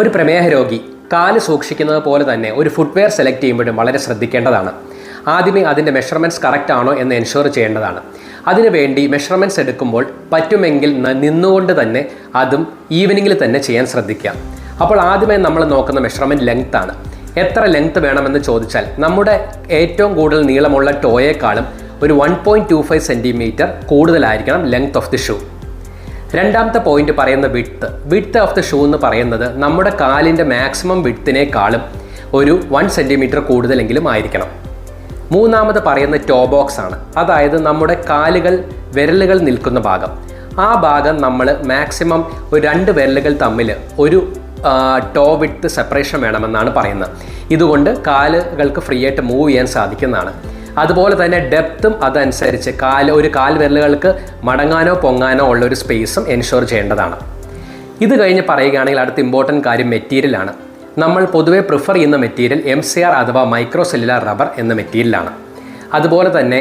ഒരു പ്രമേഹ രോഗി കാല് സൂക്ഷിക്കുന്നത് പോലെ തന്നെ ഒരു ഫുട്വെയർ സെലക്ട് ചെയ്യുമ്പോഴും വളരെ ശ്രദ്ധിക്കേണ്ടതാണ്. ആദ്യമേ അതിൻ്റെ മെഷർമെൻറ്റ്സ് കറക്റ്റ് ആണോ എന്ന് എൻഷുർ ചെയ്യേണ്ടതാണ്. അതിനുവേണ്ടി മെഷർമെൻറ്റ്സ് എടുക്കുമ്പോൾ പറ്റുമെങ്കിൽ നിന്നുകൊണ്ട് തന്നെ അതും ഈവനിങ്ങിൽ തന്നെ ചെയ്യാൻ ശ്രദ്ധിക്കുക. അപ്പോൾ ആദ്യമേ നമ്മൾ നോക്കുന്ന മെഷർമെൻറ്റ് ലെങ്ത് ആണ്. എത്ര ലെങ്ത് വേണമെന്ന് ചോദിച്ചാൽ നമ്മുടെ ഏറ്റവും കൂടുതൽ നീളമുള്ള ടോയേക്കാളും ഒരു 1.25 സെൻറ്റിമീറ്റർ കൂടുതലായിരിക്കണം ലെങ്ത് ഓഫ് ദി ഷൂ. രണ്ടാമത്തെ പോയിന്റ് പറയുന്ന വിഡ്ത്ത് ഓഫ് ദി ഷൂ എന്ന് പറയുന്നത് നമ്മുടെ കാലിൻ്റെ മാക്സിമം വിഡ്ത്തിനേക്കാളും ഒരു 1 സെൻറ്റിമീറ്റർ കൂടുതലെങ്കിലും ആയിരിക്കണം. മൂന്നാമത് പറയുന്ന ടോ ബോക്സ് ആണ്. അതായത് നമ്മുടെ വിരലുകൾ നിൽക്കുന്ന ഭാഗം. ആ ഭാഗം നമ്മൾ മാക്സിമം ഒരു 2 വിരലുകൾ തമ്മിൽ ഒരു ടോ വിഡ്ത്ത് സെപ്പറേഷൻ വേണമെന്നാണ് പറയുന്നത്. ഇതുകൊണ്ട് കാലുകൾക്ക് ഫ്രീ ആയിട്ട് മൂവ് ചെയ്യാൻ സാധിക്കുന്നതാണ്. അതുപോലെ തന്നെ ഡെപ്തും അതനുസരിച്ച് ഒരു കാൽ വിരലുകൾക്ക് മടങ്ങാനോ പൊങ്ങാനോ ഉള്ള ഒരു സ്പേസും എൻഷുർ ചെയ്യേണ്ടതാണ്. ഇത് കഴിഞ്ഞ് പറയുകയാണെങ്കിൽ അടുത്ത ഇമ്പോർട്ടൻറ്റ് കാര്യം മെറ്റീരിയലാണ്. നമ്മൾ പൊതുവെ പ്രിഫർ ചെയ്യുന്ന മെറ്റീരിയൽ MCR അഥവാ മൈക്രോ സെല്ലുലാർ റബ്ബർ എന്ന മെറ്റീരിയലാണ്. അതുപോലെ തന്നെ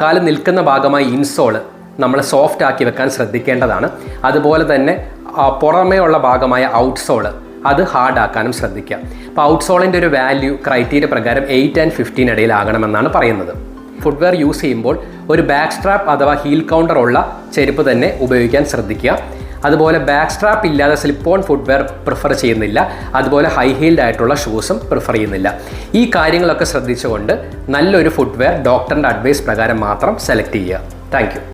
കാല് നിൽക്കുന്ന ഭാഗമായി ഇൻസോള് നമ്മൾ സോഫ്റ്റ് ആക്കി വെക്കാൻ ശ്രദ്ധിക്കേണ്ടതാണ്. അതുപോലെ തന്നെ പുറമേ ഉള്ള ഭാഗമായ ഔട്ട്സോള് അത് ഹാർഡ് ആക്കാനും ശ്രദ്ധിക്കുക. അപ്പോൾ ഔട്ട്സോളിൻ്റെ ഒരു വാല്യൂ ക്രൈറ്റീരിയ പ്രകാരം 8 and 15 ഇടയിലാകണമെന്നാണ് പറയുന്നത്. ഫുട്വെയർ യൂസ് ചെയ്യുമ്പോൾ ഒരു ബാക്ക് സ്ട്രാപ്പ് അഥവാ ഹീൽ കൗണ്ടർ ഉള്ള ചെരുപ്പ് തന്നെ ഉപയോഗിക്കാൻ ശ്രദ്ധിക്കുക. അതുപോലെ ബാക്ക് സ്ട്രാപ്പ് ഇല്ലാതെ സ്ലിപ്പ് ഓൺ ഫുട്വെയർ പ്രിഫർ ചെയ്യുന്നില്ല. അതുപോലെ ഹൈ ഹീൽഡ് ആയിട്ടുള്ള ഷൂസും പ്രിഫർ ചെയ്യുന്നില്ല. ഈ കാര്യങ്ങളൊക്കെ ശ്രദ്ധിച്ചുകൊണ്ട് നല്ലൊരു ഫുട്വെയർ ഡോക്ടറിൻ്റെ അഡ്വൈസ് പ്രകാരം മാത്രം സെലക്ട് ചെയ്യുക. Thank you.